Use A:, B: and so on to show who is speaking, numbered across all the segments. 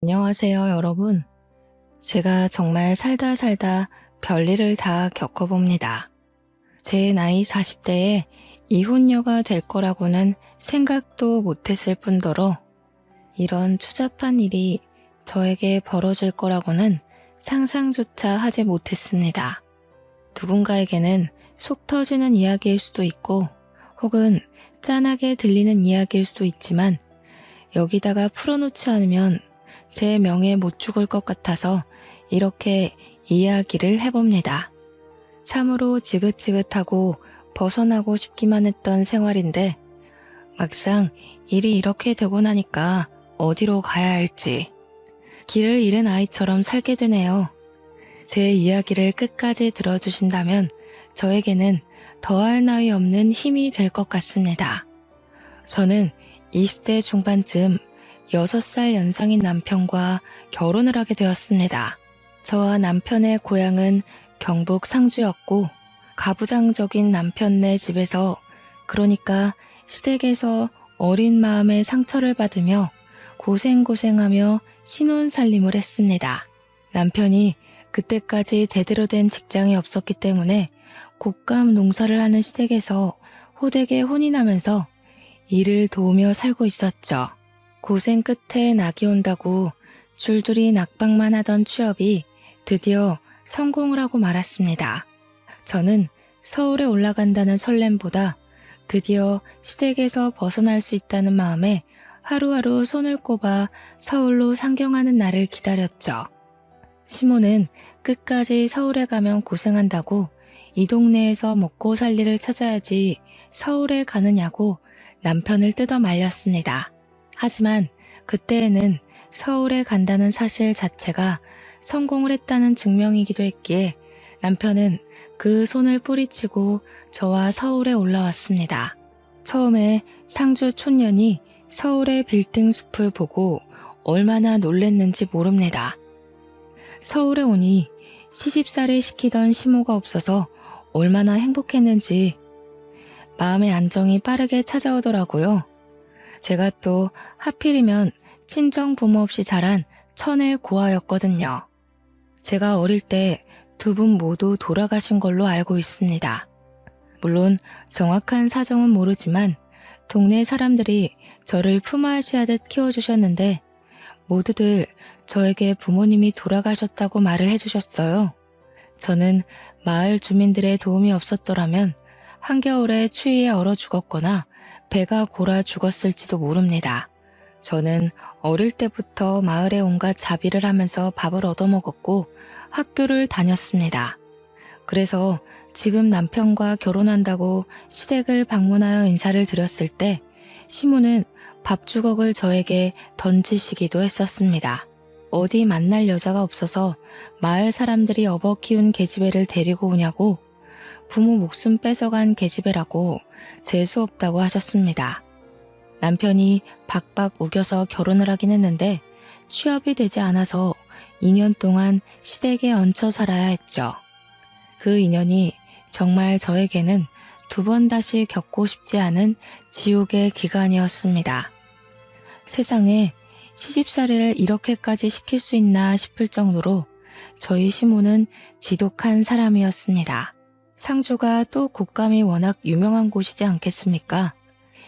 A: 안녕하세요, 여러분. 제가 정말 살다 살다 별일을 다 겪어봅니다. 제 나이 40대에 이혼녀가 될 거라고는 생각도 못했을 뿐더러 이런 추잡한 일이 저에게 벌어질 거라고는 상상조차 하지 못했습니다. 누군가에게는 속 터지는 이야기일 수도 있고 혹은 짠하게 들리는 이야기일 수도 있지만 여기다가 풀어놓지 않으면 제 명예 못 죽을 것 같아서 이렇게 이야기를 해봅니다. 참으로 지긋지긋하고 벗어나고 싶기만 했던 생활인데 막상 일이 이렇게 되고 나니까 어디로 가야 할지 길을 잃은 아이처럼 살게 되네요. 제 이야기를 끝까지 들어주신다면 저에게는 더할 나위 없는 힘이 될 것 같습니다. 저는 20대 중반쯤 6살 연상인 남편과 결혼을 하게 되었습니다. 저와 남편의 고향은 경북 상주였고 가부장적인 남편네 집에서 그러니까 시댁에서 어린 마음에 상처를 받으며 고생고생하며 신혼살림을 했습니다. 남편이 그때까지 제대로 된 직장이 없었기 때문에 곶감 농사를 하는 시댁에서 호되게 혼이 나면서 일을 도우며 살고 있었죠. 고생 끝에 낙이 온다고 줄줄이 낙방만 하던 취업이 드디어 성공을 하고 말았습니다. 저는 서울에 올라간다는 설렘보다 드디어 시댁에서 벗어날 수 있다는 마음에 하루하루 손을 꼽아 서울로 상경하는 날을 기다렸죠. 시모는 끝까지 서울에 가면 고생한다고 이 동네에서 먹고 살 일을 찾아야지 서울에 가느냐고 남편을 뜯어 말렸습니다. 하지만 그때에는 서울에 간다는 사실 자체가 성공을 했다는 증명이기도 했기에 남편은 그 손을 뿌리치고 저와 서울에 올라왔습니다. 처음에 상주 촌년이 서울의 빌딩 숲을 보고 얼마나 놀랬는지 모릅니다. 서울에 오니 시집살이 시키던 시모가 없어서 얼마나 행복했는지 마음의 안정이 빠르게 찾아오더라고요. 제가 또 하필이면 친정 부모 없이 자란 천의 고아였거든요. 제가 어릴 때 두 분 모두 돌아가신 걸로 알고 있습니다. 물론 정확한 사정은 모르지만 동네 사람들이 저를 품앗이하듯 키워주셨는데 모두들 저에게 부모님이 돌아가셨다고 말을 해주셨어요. 저는 마을 주민들의 도움이 없었더라면 한겨울에 추위에 얼어 죽었거나 배가 골아 죽었을지도 모릅니다. 저는 어릴 때부터 마을에 온갖 자비를 하면서 밥을 얻어먹었고 학교를 다녔습니다. 그래서 지금 남편과 결혼한다고 시댁을 방문하여 인사를 드렸을 때 시모는 밥주걱을 저에게 던지시기도 했었습니다. 어디 만날 여자가 없어서 마을 사람들이 업어 키운 계집애를 데리고 오냐고 부모 목숨 뺏어간 계집애라고 재수 없다고 하셨습니다. 남편이 박박 우겨서 결혼을 하긴 했는데 취업이 되지 않아서 2년 동안 시댁에 얹혀 살아야 했죠. 그 인연이 정말 저에게는 두 번 다시 겪고 싶지 않은 지옥의 기간이었습니다. 세상에 시집살이를 이렇게까지 시킬 수 있나 싶을 정도로 저희 시모는 지독한 사람이었습니다. 상주가 또 곶감이 워낙 유명한 곳이지 않겠습니까?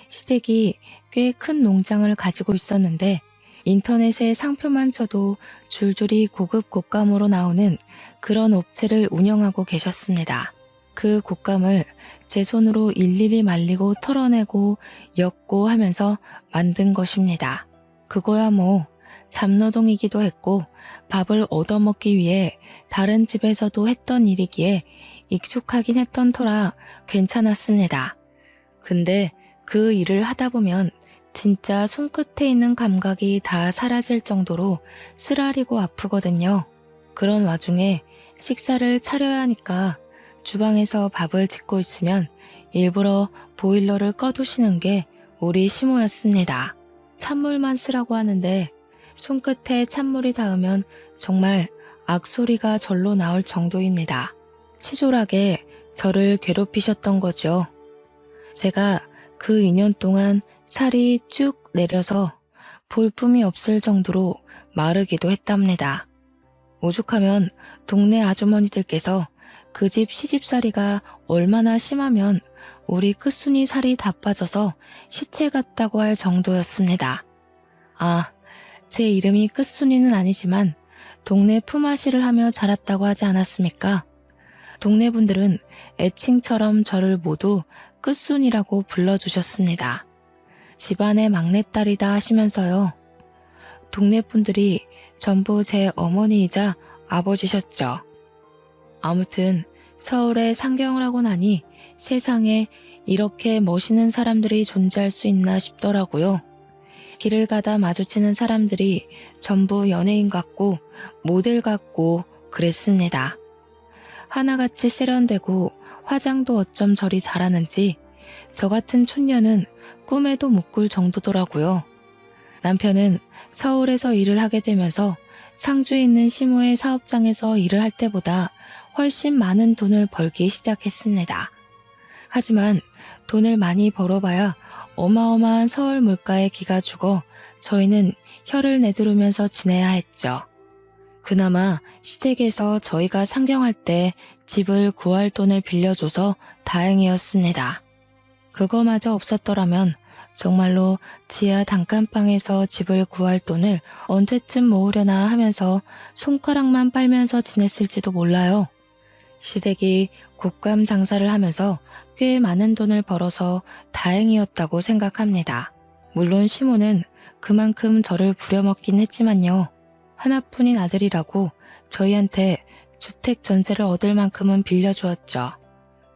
A: 시댁이 꽤 큰 농장을 가지고 있었는데 인터넷에 상표만 쳐도 줄줄이 고급 곶감으로 나오는 그런 업체를 운영하고 계셨습니다. 그 곶감을 제 손으로 일일이 말리고 털어내고 엮고 하면서 만든 것입니다. 그거야 뭐 잡노동이기도 했고 밥을 얻어먹기 위해 다른 집에서도 했던 일이기에 익숙하긴 했던 터라 괜찮았습니다. 근데 그 일을 하다 보면 진짜 손끝에 있는 감각이 다 사라질 정도로 쓰라리고 아프거든요. 그런 와중에 식사를 차려야 하니까 주방에서 밥을 짓고 있으면 일부러 보일러를 꺼두시는 게 우리 시모였습니다. 찬물만 쓰라고 하는데 손끝에 찬물이 닿으면 정말 악소리가 절로 나올 정도입니다. 치졸하게 저를 괴롭히셨던 거죠. 제가 그 2년 동안 살이 쭉 내려서 볼품이 없을 정도로 마르기도 했답니다. 오죽하면 동네 아주머니들께서 그 집 시집살이가 얼마나 심하면 우리 끝순이 살이 다 빠져서 시체 같다고 할 정도였습니다. 아, 제 이름이 끝순이는 아니지만 동네 품앗이를 하며 자랐다고 하지 않았습니까? 동네 분들은 애칭처럼 저를 모두 끝순이라고 불러주셨습니다. 집안의 막내딸이다 하시면서요. 동네 분들이 전부 제 어머니이자 아버지셨죠. 아무튼 서울에 상경을 하고 나니 세상에 이렇게 멋있는 사람들이 존재할 수 있나 싶더라고요. 길을 가다 마주치는 사람들이 전부 연예인 같고 모델 같고 그랬습니다. 하나같이 세련되고 화장도 어쩜 저리 잘하는지 저 같은 촌년은 꿈에도 못 꿀 정도더라고요. 남편은 서울에서 일을 하게 되면서 상주에 있는 시모의 사업장에서 일을 할 때보다 훨씬 많은 돈을 벌기 시작했습니다. 하지만 돈을 많이 벌어봐야 어마어마한 서울 물가에 기가 죽어 저희는 혀를 내두르면서 지내야 했죠. 그나마 시댁에서 저희가 상경할 때 집을 구할 돈을 빌려줘서 다행이었습니다. 그거마저 없었더라면 정말로 지하 단칸방에서 집을 구할 돈을 언제쯤 모으려나 하면서 손가락만 빨면서 지냈을지도 몰라요. 시댁이 곶감 장사를 하면서 꽤 많은 돈을 벌어서 다행이었다고 생각합니다. 물론 시모는 그만큼 저를 부려먹긴 했지만요. 하나뿐인 아들이라고 저희한테 주택 전세를 얻을 만큼은 빌려주었죠.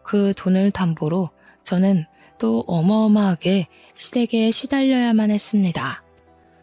A: 그 돈을 담보로 저는 또 어마어마하게 시댁에 시달려야만 했습니다.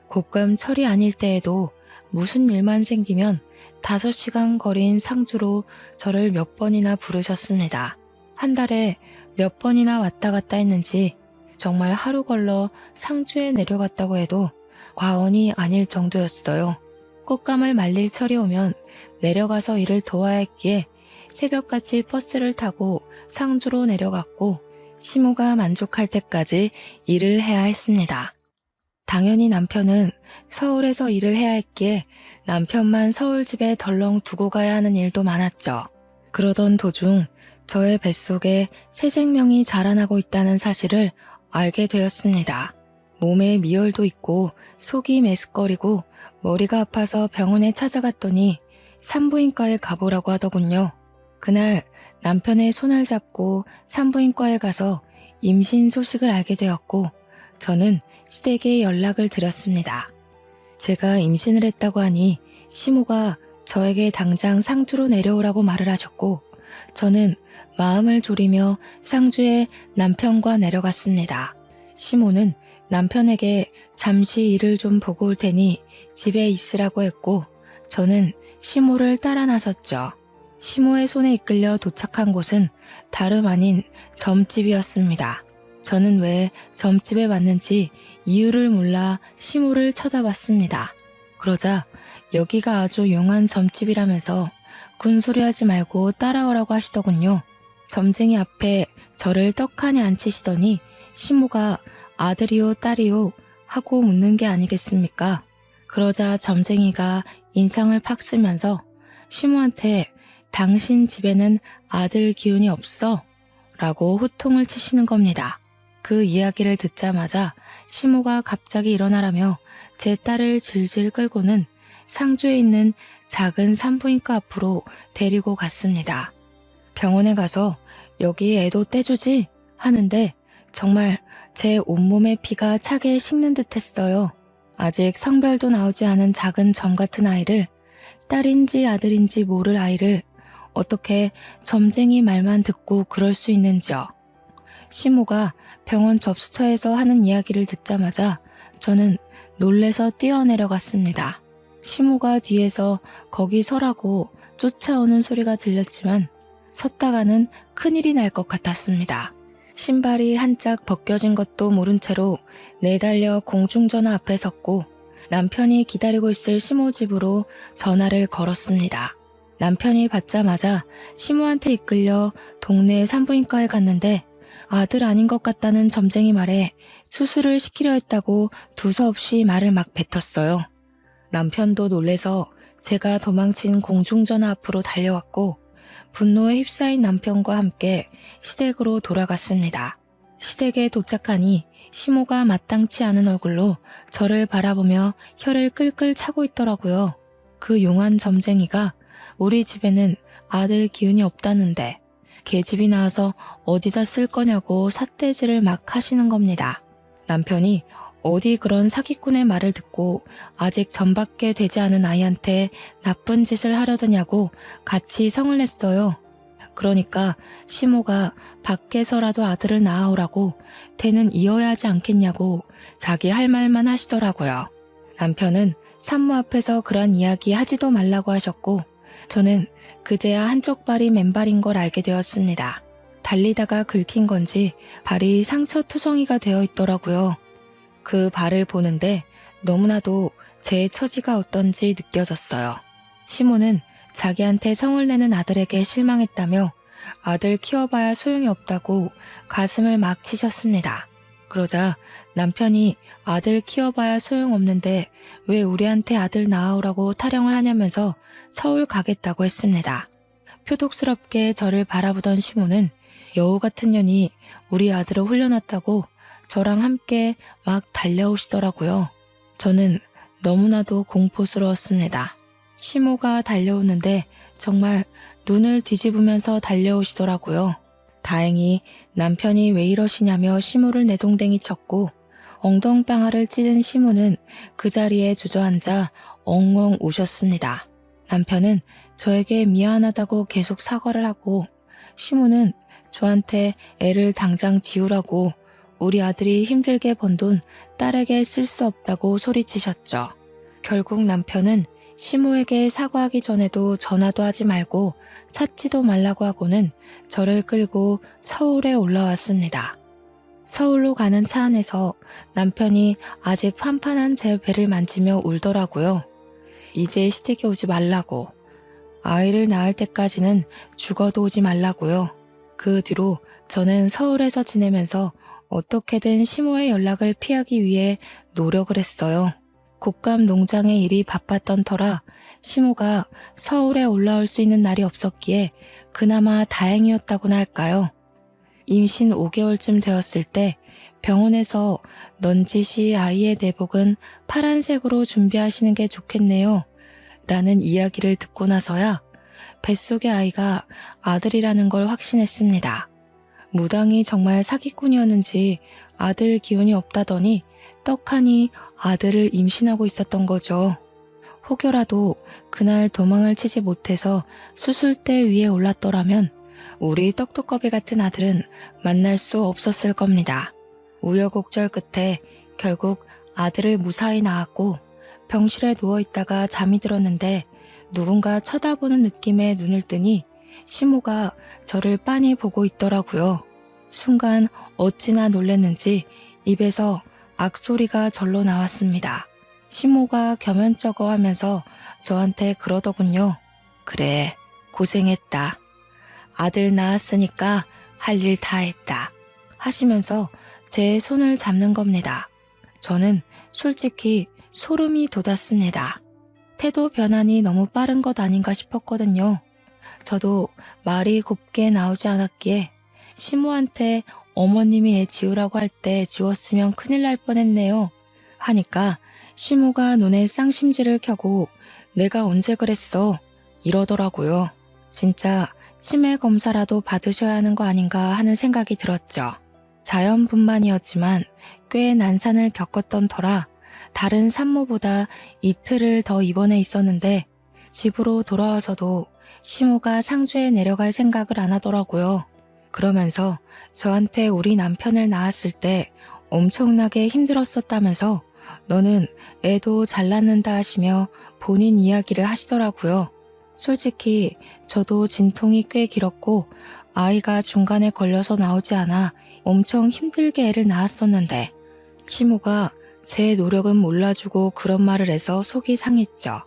A: 곶감철이 아닐 때에도 무슨 일만 생기면 5시간 거리인 상주로 저를 몇 번이나 부르셨습니다. 한 달에 몇 번이나 왔다 갔다 했는지 정말 하루 걸러 상주에 내려갔다고 해도 과언이 아닐 정도였어요. 꽃감을 말릴 철이 오면 내려가서 일을 도와야 했기에 새벽같이 버스를 타고 상주로 내려갔고 시모가 만족할 때까지 일을 해야 했습니다. 당연히 남편은 서울에서 일을 해야 했기에 남편만 서울집에 덜렁 두고 가야 하는 일도 많았죠. 그러던 도중 저의 뱃속에 새 생명이 자라나고 있다는 사실을 알게 되었습니다. 몸에 미열도 있고 속이 메스꺼리고 머리가 아파서 병원에 찾아갔더니 산부인과에 가보라고 하더군요. 그날 남편의 손을 잡고 산부인과에 가서 임신 소식을 알게 되었고 저는 시댁에 연락을 드렸습니다. 제가 임신을 했다고 하니 시모가 저에게 당장 상주로 내려오라고 말을 하셨고 저는 마음을 졸이며 상주에 남편과 내려갔습니다. 시모는 남편에게 잠시 일을 좀 보고 올 테니 집에 있으라고 했고 저는 시모를 따라 나섰죠. 시모의 손에 이끌려 도착한 곳은 다름 아닌 점집이었습니다. 저는 왜 점집에 왔는지 이유를 몰라 시모를 쳐다봤습니다. 그러자 여기가 아주 용한 점집이라면서 군소리하지 말고 따라오라고 하시더군요. 점쟁이 앞에 저를 떡하니 앉히시더니 시모가 아들이요 딸이요 하고 묻는 게 아니겠습니까? 그러자 점쟁이가 인상을 팍 쓰면서 시모한테 당신 집에는 아들 기운이 없어? 라고 호통을 치시는 겁니다. 그 이야기를 듣자마자 시모가 갑자기 일어나라며 제 딸을 질질 끌고는 상주에 있는 작은 산부인과 앞으로 데리고 갔습니다. 병원에 가서 여기 애도 떼주지? 하는데 정말 제 온몸의 피가 차게 식는 듯 했어요. 아직 성별도 나오지 않은 작은 점 같은 아이를, 딸인지 아들인지 모를 아이를 어떻게 점쟁이 말만 듣고 그럴 수 있는지요. 시모가 병원 접수처에서 하는 이야기를 듣자마자 저는 놀래서 뛰어내려갔습니다. 시모가 뒤에서 거기 서라고 쫓아오는 소리가 들렸지만 섰다가는 큰일이 날 것 같았습니다. 신발이 한짝 벗겨진 것도 모른 채로 내달려 공중전화 앞에 섰고 남편이 기다리고 있을 시모 집으로 전화를 걸었습니다. 남편이 받자마자 시모한테 이끌려 동네 산부인과에 갔는데 아들 아닌 것 같다는 점쟁이 말에 수술을 시키려 했다고 두서없이 말을 막 뱉었어요. 남편도 놀래서 제가 도망친 공중전화 앞으로 달려왔고 분노에 휩싸인 남편과 함께 시댁으로 돌아갔습니다. 시댁에 도착하니 시모가 마땅치 않은 얼굴로 저를 바라보며 혀를 끌끌 차고 있더라고요. 그 용한 점쟁이가 우리 집에는 아들 기운이 없다는데 계집이 나와서 어디다 쓸 거냐고 삿대질을 막 하시는 겁니다. 남편이 어디 그런 사기꾼의 말을 듣고 아직 전밖에 되지 않은 아이한테 나쁜 짓을 하려더냐고 같이 성을 냈어요. 그러니까 시모가 밖에서라도 아들을 낳아오라고 대는 이어야 하지 않겠냐고 자기 할 말만 하시더라고요. 남편은 산모 앞에서 그런 이야기 하지도 말라고 하셨고 저는 그제야 한쪽 발이 맨발인 걸 알게 되었습니다. 달리다가 긁힌 건지 발이 상처투성이가 되어 있더라고요. 그 발을 보는데 너무나도 제 처지가 어떤지 느껴졌어요. 시모는 자기한테 성을 내는 아들에게 실망했다며 아들 키워봐야 소용이 없다고 가슴을 막 치셨습니다. 그러자 남편이 아들 키워봐야 소용없는데 왜 우리한테 아들 낳아오라고 타령을 하냐면서 서울 가겠다고 했습니다. 표독스럽게 저를 바라보던 시모는 여우 같은 년이 우리 아들을 홀려놨다고 저랑 함께 막 달려오시더라고요. 저는 너무나도 공포스러웠습니다. 시모가 달려오는데 정말 눈을 뒤집으면서 달려오시더라고요. 다행히 남편이 왜 이러시냐며 시모를 내동댕이 쳤고 엉덩방아를 찢은 시모는 그 자리에 주저앉아 엉엉 우셨습니다. 남편은 저에게 미안하다고 계속 사과를 하고 시모는 저한테 애를 당장 지우라고 우리 아들이 힘들게 번 돈 딸에게 쓸 수 없다고 소리치셨죠. 결국 남편은 시모에게 사과하기 전에도 전화도 하지 말고 찾지도 말라고 하고는 저를 끌고 서울에 올라왔습니다. 서울로 가는 차 안에서 남편이 아직 판판한 제 배를 만지며 울더라고요. 이제 시댁에 오지 말라고. 아이를 낳을 때까지는 죽어도 오지 말라고요. 그 뒤로 저는 서울에서 지내면서 어떻게든 시모의 연락을 피하기 위해 노력을 했어요. 곶감 농장의 일이 바빴던 터라 시모가 서울에 올라올 수 있는 날이 없었기에 그나마 다행이었다고나 할까요. 임신 5개월쯤 되었을 때 병원에서 넌지시 아이의 내복은 파란색으로 준비하시는 게 좋겠네요. 라는 이야기를 듣고 나서야 뱃속의 아이가 아들이라는 걸 확신했습니다. 무당이 정말 사기꾼이었는지 아들 기운이 없다더니 떡하니 아들을 임신하고 있었던 거죠. 혹여라도 그날 도망을 치지 못해서 수술대 위에 올랐더라면 우리 떡두꺼비 같은 아들은 만날 수 없었을 겁니다. 우여곡절 끝에 결국 아들을 무사히 낳았고 병실에 누워있다가 잠이 들었는데 누군가 쳐다보는 느낌에 눈을 뜨니 시모가 저를 빤히 보고 있더라고요. 순간 어찌나 놀랐는지 입에서 악소리가 절로 나왔습니다. 시모가 겸연쩍어 하면서 저한테 그러더군요. 그래, 고생했다. 아들 낳았으니까 할 일 다 했다. 하시면서 제 손을 잡는 겁니다. 저는 솔직히 소름이 돋았습니다. 태도 변환이 너무 빠른 것 아닌가 싶었거든요. 저도 말이 곱게 나오지 않았기에 시모한테 어머님이 애 지우라고 할 때 지웠으면 큰일 날 뻔했네요. 하니까 시모가 눈에 쌍심지를 켜고 내가 언제 그랬어? 이러더라고요. 진짜 치매 검사라도 받으셔야 하는 거 아닌가 하는 생각이 들었죠. 자연분만이었지만 꽤 난산을 겪었던 터라 다른 산모보다 이틀을 더 입원해 있었는데 집으로 돌아와서도 시모가 상주에 내려갈 생각을 안 하더라고요. 그러면서 저한테 우리 남편을 낳았을 때 엄청나게 힘들었었다면서 너는 애도 잘 낳는다 하시며 본인 이야기를 하시더라고요. 솔직히 저도 진통이 꽤 길었고 아이가 중간에 걸려서 나오지 않아 엄청 힘들게 애를 낳았었는데 시모가 제 노력은 몰라주고 그런 말을 해서 속이 상했죠.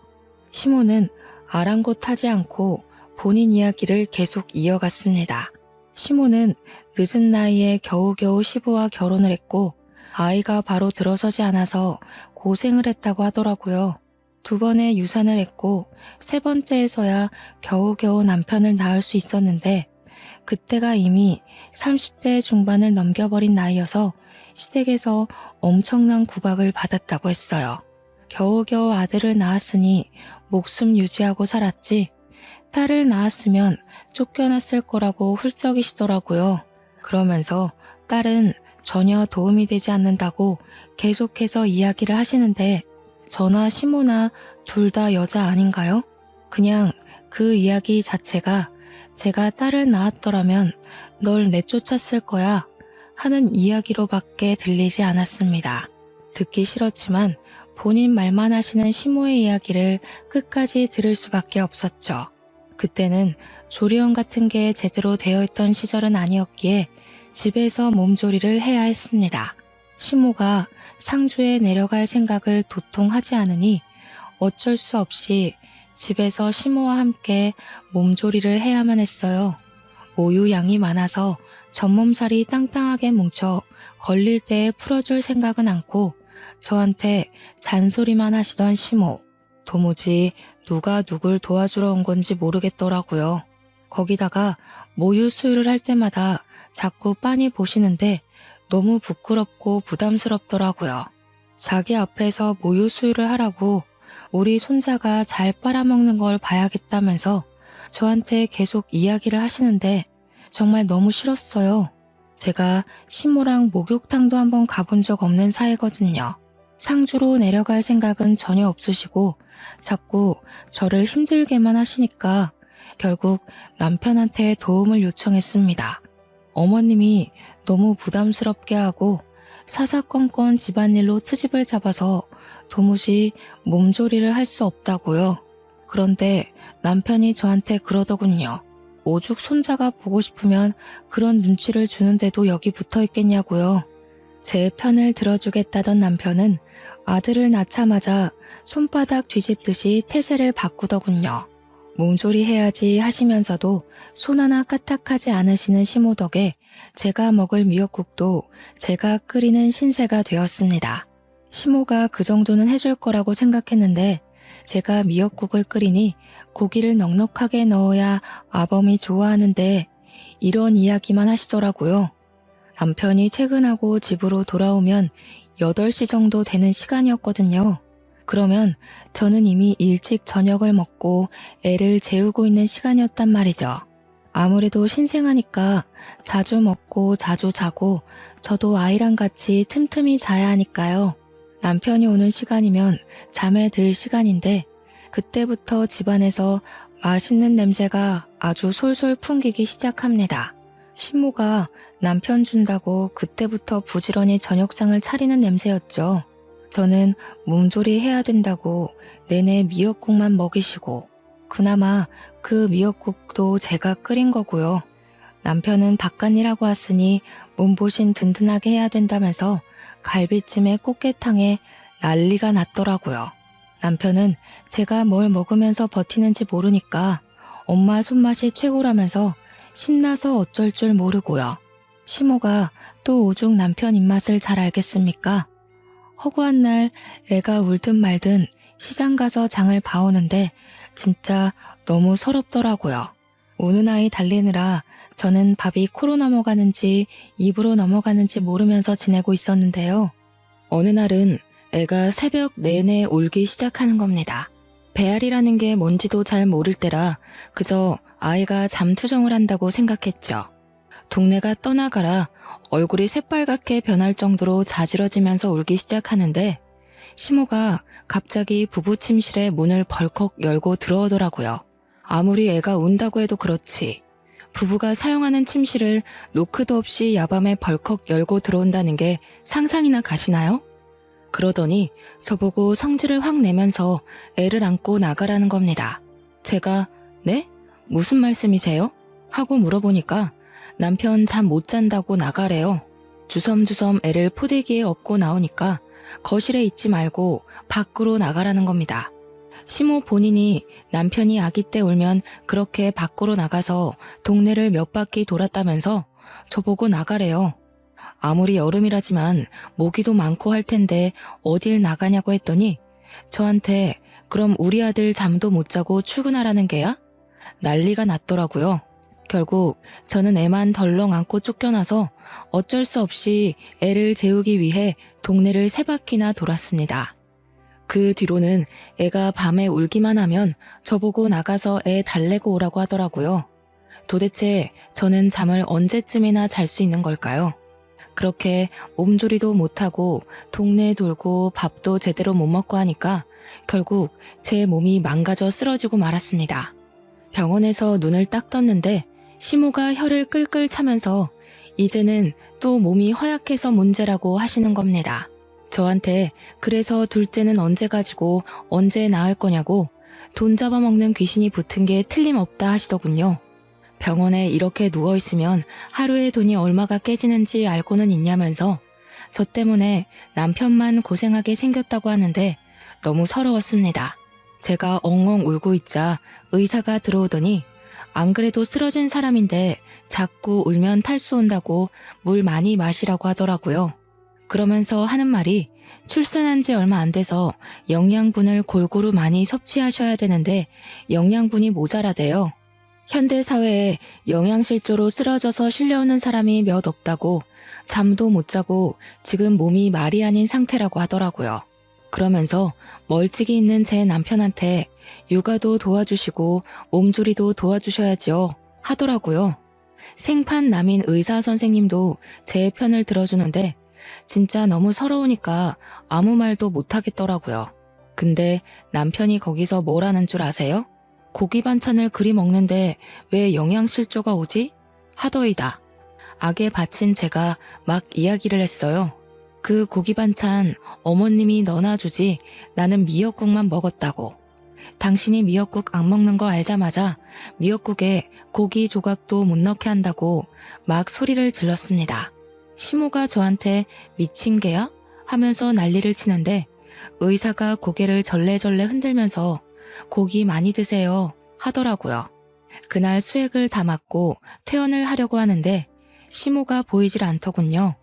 A: 시모는 아랑곳하지 않고 본인 이야기를 계속 이어갔습니다. 시모는 늦은 나이에 겨우겨우 시부와 결혼을 했고 아이가 바로 들어서지 않아서 고생을 했다고 하더라고요. 2번의 유산을 했고 3번째에서야 겨우겨우 남편을 낳을 수 있었는데 그때가 이미 30대 중반을 넘겨버린 나이여서 시댁에서 엄청난 구박을 받았다고 했어요. 겨우겨우 아들을 낳았으니 목숨 유지하고 살았지 딸을 낳았으면 쫓겨났을 거라고 훌쩍이시더라고요. 그러면서 딸은 전혀 도움이 되지 않는다고 계속해서 이야기를 하시는데 저나 시모나 둘 다 여자 아닌가요? 그냥 그 이야기 자체가 제가 딸을 낳았더라면 널 내쫓았을 거야 하는 이야기로밖에 들리지 않았습니다. 듣기 싫었지만 본인 말만 하시는 시모의 이야기를 끝까지 들을 수밖에 없었죠. 그때는 조리원 같은 게 제대로 되어 있던 시절은 아니었기에 집에서 몸조리를 해야 했습니다. 시모가 상주에 내려갈 생각을 도통 하지 않으니 어쩔 수 없이 집에서 시모와 함께 몸조리를 해야만 했어요. 모유 양이 많아서 전몸살이 땅땅하게 뭉쳐 걸릴 때에 풀어줄 생각은 않고 저한테 잔소리만 하시던 시모. 도무지 누가 누굴 도와주러 온 건지 모르겠더라고요. 거기다가 모유 수유를 할 때마다 자꾸 빤히 보시는데 너무 부끄럽고 부담스럽더라고요. 자기 앞에서 모유 수유를 하라고 우리 손자가 잘 빨아먹는 걸 봐야겠다면서 저한테 계속 이야기를 하시는데 정말 너무 싫었어요. 제가 시모랑 목욕탕도 한번 가본 적 없는 사이거든요. 상주로 내려갈 생각은 전혀 없으시고 자꾸 저를 힘들게만 하시니까 결국 남편한테 도움을 요청했습니다. 어머님이 너무 부담스럽게 하고 사사건건 집안일로 트집을 잡아서 도무지 몸조리를 할 수 없다고요. 그런데 남편이 저한테 그러더군요. 오죽 손자가 보고 싶으면 그런 눈치를 주는데도 여기 붙어 있겠냐고요. 제 편을 들어주겠다던 남편은 아들을 낳자마자 손바닥 뒤집듯이 태세를 바꾸더군요. 몸조리 해야지 하시면서도 손 하나 까딱하지 않으시는 시모 덕에 제가 먹을 미역국도 제가 끓이는 신세가 되었습니다. 시모가 그 정도는 해줄 거라고 생각했는데 제가 미역국을 끓이니 고기를 넉넉하게 넣어야 아범이 좋아하는데 이런 이야기만 하시더라고요. 남편이 퇴근하고 집으로 돌아오면 8시 정도 되는 시간이었거든요. 그러면 저는 이미 일찍 저녁을 먹고 애를 재우고 있는 시간이었단 말이죠. 아무래도 신생아니까 자주 먹고 자주 자고 저도 아이랑 같이 틈틈이 자야 하니까요. 남편이 오는 시간이면 잠에 들 시간인데 그때부터 집안에서 맛있는 냄새가 아주 솔솔 풍기기 시작합니다. 신모가 남편 준다고 그때부터 부지런히 저녁상을 차리는 냄새였죠. 저는 몸조리 해야 된다고 내내 미역국만 먹이시고 그나마 그 미역국도 제가 끓인 거고요. 남편은 바깥일하고 왔으니 몸보신 든든하게 해야 된다면서 갈비찜에 꽃게탕에 난리가 났더라고요. 남편은 제가 뭘 먹으면서 버티는지 모르니까 엄마 손맛이 최고라면서 신나서 어쩔 줄 모르고요. 시모가 또 오죽 남편 입맛을 잘 알겠습니까? 허구한 날 애가 울든 말든 시장 가서 장을 봐오는데 진짜 너무 서럽더라고요. 우는 아이 달래느라 저는 밥이 코로 넘어가는지 입으로 넘어가는지 모르면서 지내고 있었는데요. 어느 날은 애가 새벽 내내 울기 시작하는 겁니다. 배앓이라는 게 뭔지도 잘 모를 때라 그저 아이가 잠투정을 한다고 생각했죠. 동네가 떠나가라 얼굴이 새빨갛게 변할 정도로 자지러지면서 울기 시작하는데 시모가 갑자기 부부 침실에 문을 벌컥 열고 들어오더라고요. 아무리 애가 운다고 해도 그렇지 부부가 사용하는 침실을 노크도 없이 야밤에 벌컥 열고 들어온다는 게 상상이나 가시나요? 그러더니 저보고 성질을 확 내면서 애를 안고 나가라는 겁니다. 제가 네? 무슨 말씀이세요? 하고 물어보니까 남편 잠 못 잔다고 나가래요. 주섬주섬 애를 포대기에 업고 나오니까 거실에 있지 말고 밖으로 나가라는 겁니다. 시모 본인이 남편이 아기 때 울면 그렇게 밖으로 나가서 동네를 몇 바퀴 돌았다면서 저보고 나가래요. 아무리 여름이라지만 모기도 많고 할 텐데 어딜 나가냐고 했더니 저한테 그럼 우리 아들 잠도 못 자고 출근하라는 게야? 난리가 났더라고요. 결국 저는 애만 덜렁 안고 쫓겨나서 어쩔 수 없이 애를 재우기 위해 동네를 3바퀴나 돌았습니다. 그 뒤로는 애가 밤에 울기만 하면 저보고 나가서 애 달래고 오라고 하더라고요. 도대체 저는 잠을 언제쯤이나 잘 수 있는 걸까요? 그렇게 몸조리도 못하고 동네 돌고 밥도 제대로 못 먹고 하니까 결국 제 몸이 망가져 쓰러지고 말았습니다. 병원에서 눈을 딱 떴는데 시모가 혀를 끌끌 차면서 이제는 또 몸이 허약해서 문제라고 하시는 겁니다. 저한테 그래서 둘째는 언제 가지고 언제 낳을 거냐고 돈 잡아먹는 귀신이 붙은 게 틀림없다 하시더군요. 병원에 이렇게 누워있으면 하루에 돈이 얼마가 깨지는지 알고는 있냐면서 저 때문에 남편만 고생하게 생겼다고 하는데 너무 서러웠습니다. 제가 엉엉 울고 있자 의사가 들어오더니 안 그래도 쓰러진 사람인데 자꾸 울면 탈수 온다고 물 많이 마시라고 하더라고요. 그러면서 하는 말이 출산한 지 얼마 안 돼서 영양분을 골고루 많이 섭취하셔야 되는데 영양분이 모자라대요. 현대사회에 영양실조로 쓰러져서 실려오는 사람이 몇 없다고 잠도 못 자고 지금 몸이 말이 아닌 상태라고 하더라고요. 그러면서 멀찍이 있는 제 남편한테 육아도 도와주시고 몸조리도 도와주셔야지요 하더라고요. 생판남인 의사 선생님도 제 편을 들어주는데 진짜 너무 서러우니까 아무 말도 못하겠더라고요. 근데 남편이 거기서 뭘 하는 줄 아세요? 고기 반찬을 그리 먹는데 왜 영양실조가 오지? 하더이다. 악에 바친 제가 막 이야기를 했어요. 그 고기 반찬 어머님이 넣어주지 나는 미역국만 먹었다고. 당신이 미역국 안 먹는 거 알자마자 미역국에 고기 조각도 못 넣게 한다고 막 소리를 질렀습니다. 시모가 저한테 미친 개야? 하면서 난리를 치는데 의사가 고개를 절레절레 흔들면서 고기 많이 드세요 하더라고요. 그날 수액을 다 맞고 퇴원을 하려고 하는데 시모가 보이질 않더군요.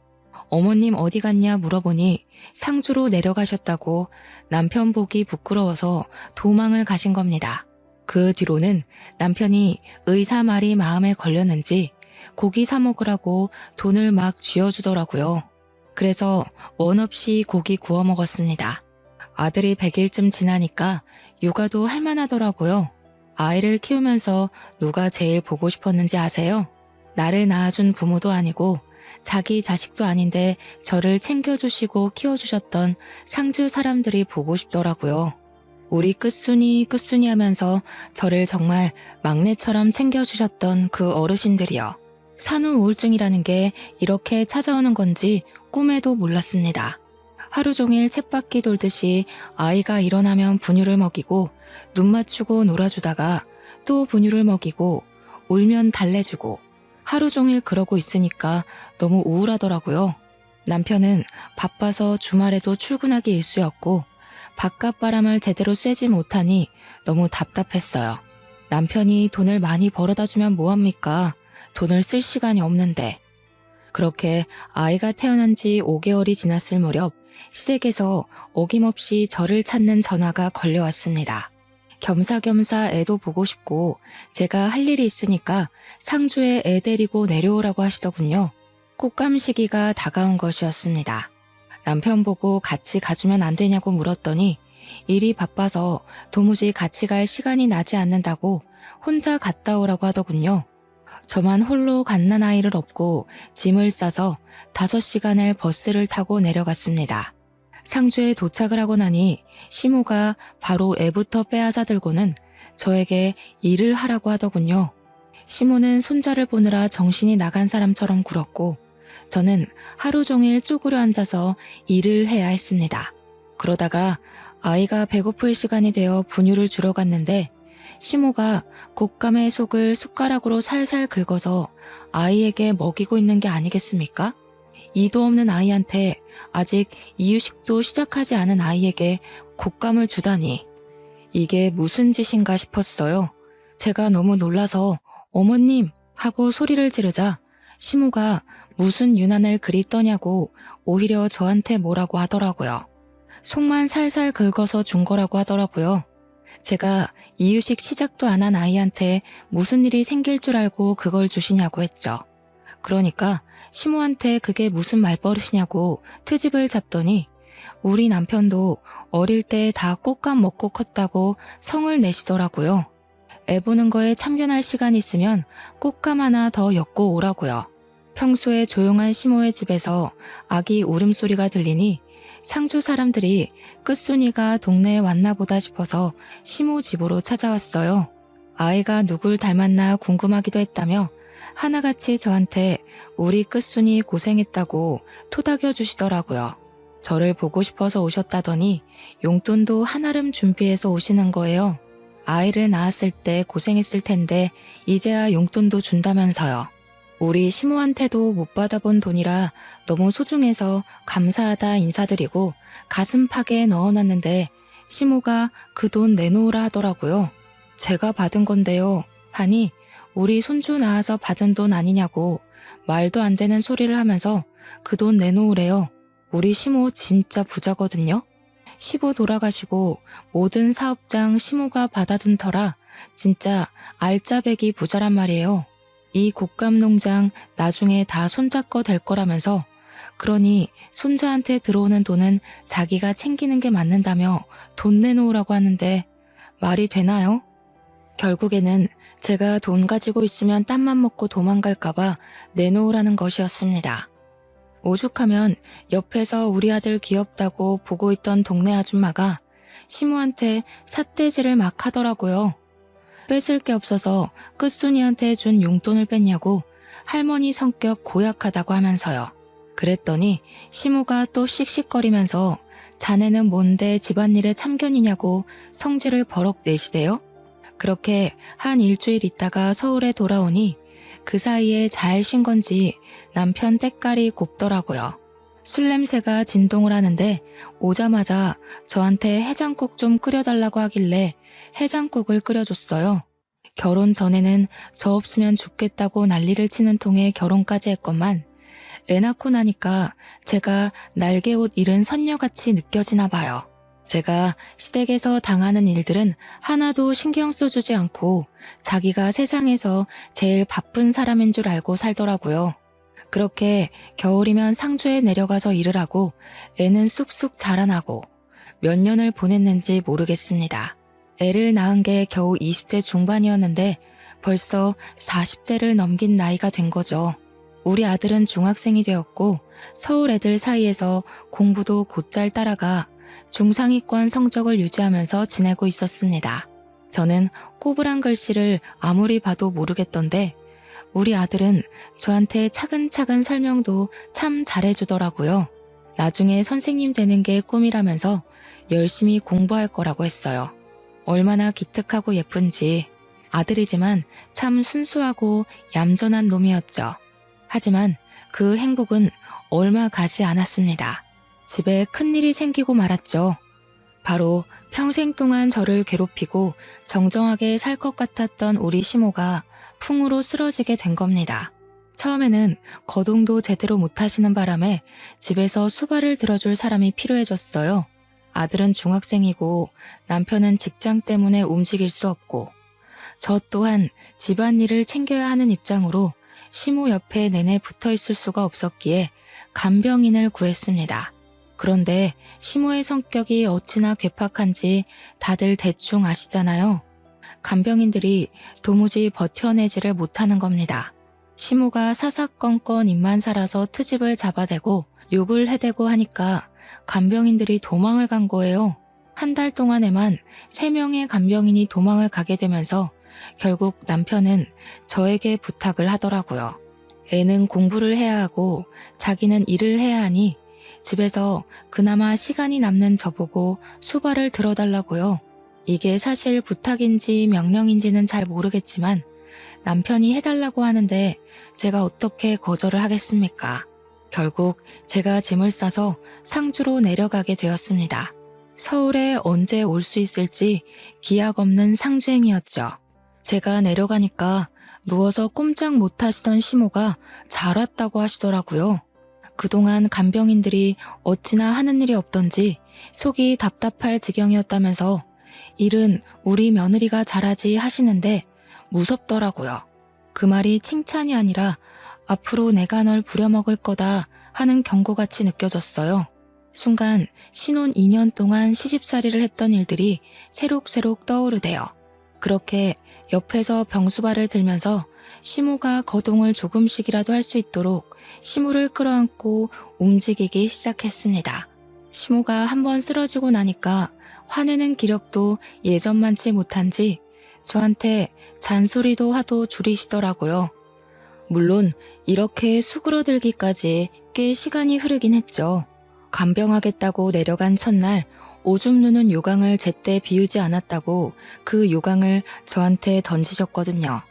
A: 어머님 어디 갔냐 물어보니 상주로 내려가셨다고 남편 보기 부끄러워서 도망을 가신 겁니다. 그 뒤로는 남편이 의사 말이 마음에 걸렸는지 고기 사 먹으라고 돈을 막 쥐어주더라고요. 그래서 원 없이 고기 구워 먹었습니다. 아들이 100일쯤 지나니까 육아도 할만하더라고요. 아이를 키우면서 누가 제일 보고 싶었는지 아세요? 나를 낳아준 부모도 아니고 자기 자식도 아닌데 저를 챙겨주시고 키워주셨던 상주 사람들이 보고 싶더라고요. 우리 끝순이 끝순이 하면서 저를 정말 막내처럼 챙겨주셨던 그 어르신들이요. 산후 우울증이라는 게 이렇게 찾아오는 건지 꿈에도 몰랐습니다. 하루 종일 쳇바퀴 돌듯이 아이가 일어나면 분유를 먹이고 눈 맞추고 놀아주다가 또 분유를 먹이고 울면 달래주고 하루 종일 그러고 있으니까 너무 우울하더라고요. 남편은 바빠서 주말에도 출근하기 일쑤였고 바깥 바람을 제대로 쐬지 못하니 너무 답답했어요. 남편이 돈을 많이 벌어다 주면 뭐합니까? 돈을 쓸 시간이 없는데. 그렇게 아이가 태어난 지 5개월이 지났을 무렵 시댁에서 어김없이 저를 찾는 전화가 걸려왔습니다. 겸사겸사 애도 보고 싶고 제가 할 일이 있으니까 상주에 애 데리고 내려오라고 하시더군요. 꽃감 시기가 다가온 것이었습니다. 남편 보고 같이 가주면 안 되냐고 물었더니 일이 바빠서 도무지 같이 갈 시간이 나지 않는다고 혼자 갔다 오라고 하더군요. 저만 홀로 갓난아이를 업고 짐을 싸서 5시간을 버스를 타고 내려갔습니다. 상주에 도착을 하고 나니 시모가 바로 애부터 빼앗아 들고는 저에게 일을 하라고 하더군요. 시모는 손자를 보느라 정신이 나간 사람처럼 굴었고 저는 하루 종일 쪼그려 앉아서 일을 해야 했습니다. 그러다가 아이가 배고플 시간이 되어 분유를 주러 갔는데 시모가 곶감의 속을 숟가락으로 살살 긁어서 아이에게 먹이고 있는 게 아니겠습니까? 이도 없는 아이한테 아직 이유식도 시작하지 않은 아이에게 곶감을 주다니 이게 무슨 짓인가 싶었어요. 제가 너무 놀라서 어머님 하고 소리를 지르자 시모가 무슨 유난을 그리 떠냐고 오히려 저한테 뭐라고 하더라고요. 속만 살살 긁어서 준 거라고 하더라고요. 제가 이유식 시작도 안 한 아이한테 무슨 일이 생길 줄 알고 그걸 주시냐고 했죠. 그러니까 시모한테 그게 무슨 말버릇이냐고 트집을 잡더니 우리 남편도 어릴 때 다 꽃감 먹고 컸다고 성을 내시더라고요. 애 보는 거에 참견할 시간 있으면 꽃감 하나 더 엮고 오라고요. 평소에 조용한 시모의 집에서 아기 울음소리가 들리니 상주 사람들이 끝순이가 동네에 왔나 보다 싶어서 시모 집으로 찾아왔어요. 아이가 누굴 닮았나 궁금하기도 했다며 하나같이 저한테 우리 끝순이 고생했다고 토닥여 주시더라고요. 저를 보고 싶어서 오셨다더니 용돈도 한아름 준비해서 오시는 거예요. 아이를 낳았을 때 고생했을 텐데 이제야 용돈도 준다면서요. 우리 시모한테도 못 받아본 돈이라 너무 소중해서 감사하다 인사드리고 가슴팍에 넣어놨는데 시모가 그 돈 내놓으라 하더라고요. 제가 받은 건데요. 하니 우리 손주 낳아서 받은 돈 아니냐고 말도 안 되는 소리를 하면서 그 돈 내놓으래요. 우리 시모 진짜 부자거든요. 시부 돌아가시고 모든 사업장 시모가 받아둔 터라 진짜 알짜배기 부자란 말이에요. 이 곶감 농장 나중에 다 손자 거 될 거라면서 그러니 손자한테 들어오는 돈은 자기가 챙기는 게 맞는다며 돈 내놓으라고 하는데 말이 되나요? 결국에는 제가 돈 가지고 있으면 땀만 먹고 도망갈까봐 내놓으라는 것이었습니다. 오죽하면 옆에서 우리 아들 귀엽다고 보고 있던 동네 아줌마가 시모한테 삿대질을 막 하더라고요. 뺏을 게 없어서 끝순이한테 준 용돈을 뺐냐고 할머니 성격 고약하다고 하면서요. 그랬더니 시모가 또 씩씩거리면서 자네는 뭔데 집안일에 참견이냐고 성질을 버럭 내시대요. 그렇게 한 일주일 있다가 서울에 돌아오니 그 사이에 잘 쉰 건지 남편 때깔이 곱더라고요. 술 냄새가 진동을 하는데 오자마자 저한테 해장국 좀 끓여달라고 하길래 해장국을 끓여줬어요. 결혼 전에는 저 없으면 죽겠다고 난리를 치는 통에 결혼까지 했건만 애 낳고 나니까 제가 날개옷 잃은 선녀같이 느껴지나 봐요. 제가 시댁에서 당하는 일들은 하나도 신경 써주지 않고 자기가 세상에서 제일 바쁜 사람인 줄 알고 살더라고요. 그렇게 겨울이면 상주에 내려가서 일을 하고 애는 쑥쑥 자라나고 몇 년을 보냈는지 모르겠습니다. 애를 낳은 게 겨우 20대 중반이었는데 벌써 40대를 넘긴 나이가 된 거죠. 우리 아들은 중학생이 되었고 서울 애들 사이에서 공부도 곧잘 따라가 중상위권 성적을 유지하면서 지내고 있었습니다. 저는 꼬부랑 글씨를 아무리 봐도 모르겠던데 우리 아들은 저한테 차근차근 설명도 참 잘해주더라고요. 나중에 선생님 되는 게 꿈이라면서 열심히 공부할 거라고 했어요. 얼마나 기특하고 예쁜지. 아들이지만 참 순수하고 얌전한 놈이었죠. 하지만 그 행복은 얼마 가지 않았습니다. 집에 큰일이 생기고 말았죠. 바로 평생 동안 저를 괴롭히고 정정하게 살 것 같았던 우리 시모가 풍으로 쓰러지게 된 겁니다. 처음에는 거동도 제대로 못하시는 바람에 집에서 수발을 들어줄 사람이 필요해졌어요. 아들은 중학생이고 남편은 직장 때문에 움직일 수 없고 저 또한 집안일을 챙겨야 하는 입장으로 시모 옆에 내내 붙어있을 수가 없었기에 간병인을 구했습니다. 그런데 시모의 성격이 어찌나 괴팍한지 다들 대충 아시잖아요. 간병인들이 도무지 버텨내지를 못하는 겁니다. 시모가 사사건건 입만 살아서 트집을 잡아대고 욕을 해대고 하니까 간병인들이 도망을 간 거예요. 한 달 동안에만 3명의 간병인이 도망을 가게 되면서 결국 남편은 저에게 부탁을 하더라고요. 애는 공부를 해야 하고 자기는 일을 해야 하니 집에서 그나마 시간이 남는 저보고 수발을 들어달라고요. 이게 사실 부탁인지 명령인지는 잘 모르겠지만 남편이 해달라고 하는데 제가 어떻게 거절을 하겠습니까? 결국 제가 짐을 싸서 상주로 내려가게 되었습니다. 서울에 언제 올 수 있을지 기약 없는 상주행이었죠. 제가 내려가니까 누워서 꼼짝 못하시던 시모가 잘 왔다고 하시더라고요. 그동안 간병인들이 어찌나 하는 일이 없던지 속이 답답할 지경이었다면서 일은 우리 며느리가 잘하지 하시는데 무섭더라고요. 그 말이 칭찬이 아니라 앞으로 내가 널 부려먹을 거다 하는 경고같이 느껴졌어요. 순간 신혼 2년 동안 시집살이를 했던 일들이 새록새록 떠오르대요. 그렇게 옆에서 병수발을 들면서 시모가 거동을 조금씩이라도 할 수 있도록 시모를 끌어안고 움직이기 시작했습니다. 시모가 한번 쓰러지고 나니까 화내는 기력도 예전만치 못한지 저한테 잔소리도 하도 줄이시더라고요. 물론 이렇게 수그러들기까지 꽤 시간이 흐르긴 했죠. 간병하겠다고 내려간 첫날 오줌 누는 요강을 제때 비우지 않았다고 그 요강을 저한테 던지셨거든요.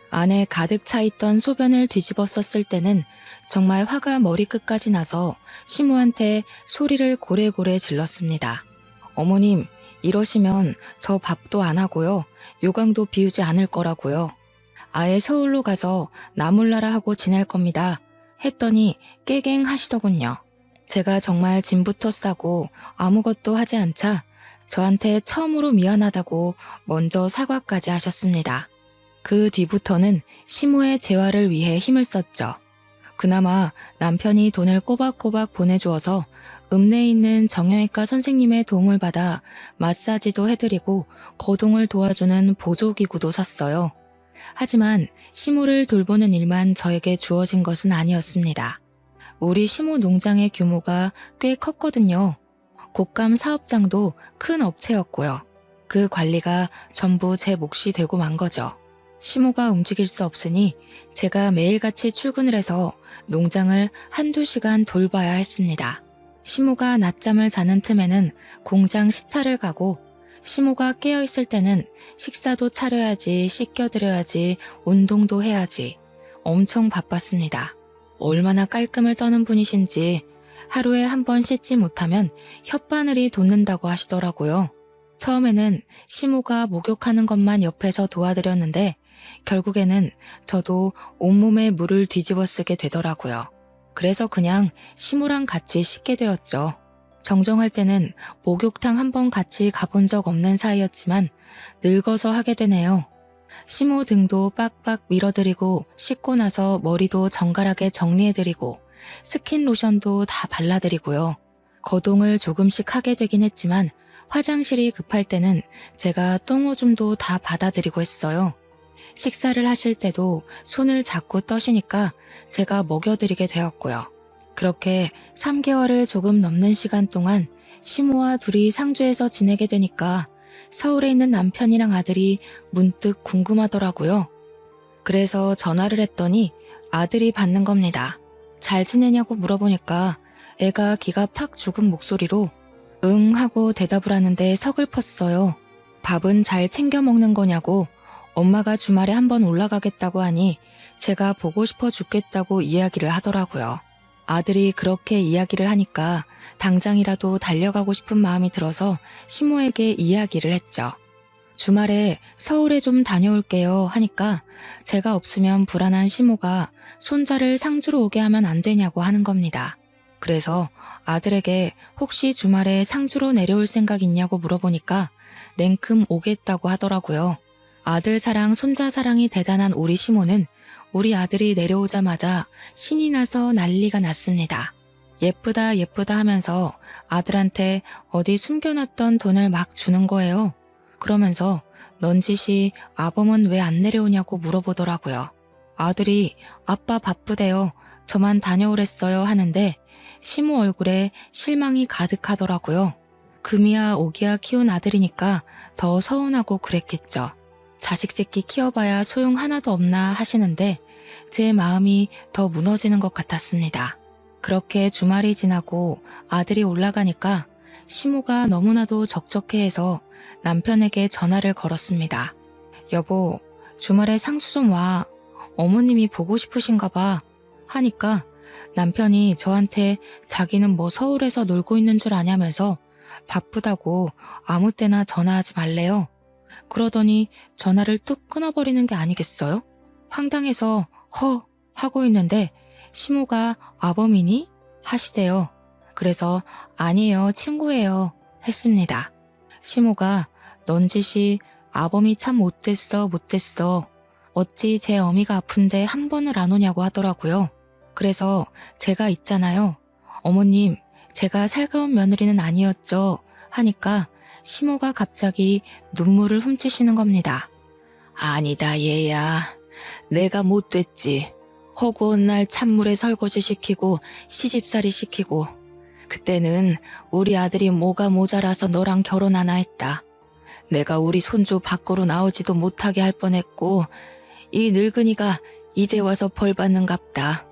A: 안에 가득 차 있던 소변을 뒤집어 썼을 때는 정말 화가 머리끝까지 나서 시모한테 소리를 고래고래 질렀습니다. 어머님, 이러시면 저 밥도 안 하고요. 요강도 비우지 않을 거라고요. 아예 서울로 가서 나몰라라 하고 지낼 겁니다. 했더니 깨갱 하시더군요. 제가 정말 짐부터 싸고 아무것도 하지 않자 저한테 처음으로 미안하다고 먼저 사과까지 하셨습니다. 그 뒤부터는 시모의 재활을 위해 힘을 썼죠. 그나마 남편이 돈을 꼬박꼬박 보내주어서 읍내에 있는 정형외과 선생님의 도움을 받아 마사지도 해드리고 거동을 도와주는 보조기구도 샀어요. 하지만 시모를 돌보는 일만 저에게 주어진 것은 아니었습니다. 우리 시모 농장의 규모가 꽤 컸거든요. 곶감 사업장도 큰 업체였고요. 그 관리가 전부 제 몫이 되고 만 거죠. 시모가 움직일 수 없으니 제가 매일같이 출근을 해서 농장을 한두 시간 돌봐야 했습니다. 시모가 낮잠을 자는 틈에는 공장 시차를 가고 시모가 깨어있을 때는 식사도 차려야지, 씻겨드려야지, 운동도 해야지. 엄청 바빴습니다. 얼마나 깔끔을 떠는 분이신지 하루에 한 번 씻지 못하면 혓바늘이 돋는다고 하시더라고요. 처음에는 시모가 목욕하는 것만 옆에서 도와드렸는데 결국에는 저도 온몸에 물을 뒤집어 쓰게 되더라고요. 그래서 그냥 시모랑 같이 씻게 되었죠. 정정할 때는 목욕탕 한 번 같이 가본 적 없는 사이였지만 늙어서 하게 되네요. 시모 등도 빡빡 밀어드리고 씻고 나서 머리도 정갈하게 정리해드리고 스킨 로션도 다 발라드리고요. 거동을 조금씩 하게 되긴 했지만 화장실이 급할 때는 제가 똥오줌도 다 받아드리고 했어요. 식사를 하실 때도 손을 자꾸 떠시니까 제가 먹여드리게 되었고요. 그렇게 3개월을 조금 넘는 시간 동안 시모와 둘이 상주에서 지내게 되니까 서울에 있는 남편이랑 아들이 문득 궁금하더라고요. 그래서 전화를 했더니 아들이 받는 겁니다. 잘 지내냐고 물어보니까 애가 기가 팍 죽은 목소리로 응 하고 대답을 하는데 서글펐어요. 밥은 잘 챙겨 먹는 거냐고 엄마가 주말에 한번 올라가겠다고 하니 제가 보고 싶어 죽겠다고 이야기를 하더라고요. 아들이 그렇게 이야기를 하니까 당장이라도 달려가고 싶은 마음이 들어서 시모에게 이야기를 했죠. 주말에 서울에 좀 다녀올게요 하니까 제가 없으면 불안한 시모가 손자를 상주로 오게 하면 안 되냐고 하는 겁니다. 그래서 아들에게 혹시 주말에 상주로 내려올 생각 있냐고 물어보니까 냉큼 오겠다고 하더라고요. 아들 사랑, 손자 사랑이 대단한 우리 시모는 우리 아들이 내려오자마자 신이 나서 난리가 났습니다. 예쁘다 예쁘다 하면서 아들한테 어디 숨겨놨던 돈을 막 주는 거예요. 그러면서 넌지시 아범은 왜 안 내려오냐고 물어보더라고요. 아들이 아빠 바쁘대요. 저만 다녀오랬어요 하는데 시모 얼굴에 실망이 가득하더라고요. 금이야 오기야 키운 아들이니까 더 서운하고 그랬겠죠. 자식 새끼 키워봐야 소용 하나도 없나 하시는데 제 마음이 더 무너지는 것 같았습니다. 그렇게 주말이 지나고 아들이 올라가니까 시모가 너무나도 적적해해서 남편에게 전화를 걸었습니다. 여보, 주말에 상주 좀 와. 어머님이 보고 싶으신가 봐. 하니까 남편이 저한테 자기는 뭐 서울에서 놀고 있는 줄 아냐면서 바쁘다고 아무 때나 전화하지 말래요. 그러더니 전화를 뚝 끊어버리는 게 아니겠어요? 황당해서 허 하고 있는데 시모가 아범이니? 하시대요. 그래서 아니에요 친구예요 했습니다. 시모가 넌지시 아범이 참 못됐어 못됐어. 어찌 제 어미가 아픈데 한 번을 안 오냐고 하더라고요. 그래서 제가 있잖아요. 어머님, 제가 살가운 며느리는 아니었죠. 하니까 시모가 갑자기 눈물을 훔치시는 겁니다. 아니다 얘야. 내가 못됐지. 허구한 날 찬물에 설거지 시키고 시집살이 시키고 그때는 우리 아들이 뭐가 모자라서 너랑 결혼하나 했다. 내가 우리 손주 밖으로 나오지도 못하게 할 뻔했고 이 늙은이가 이제 와서 벌 받는갑다.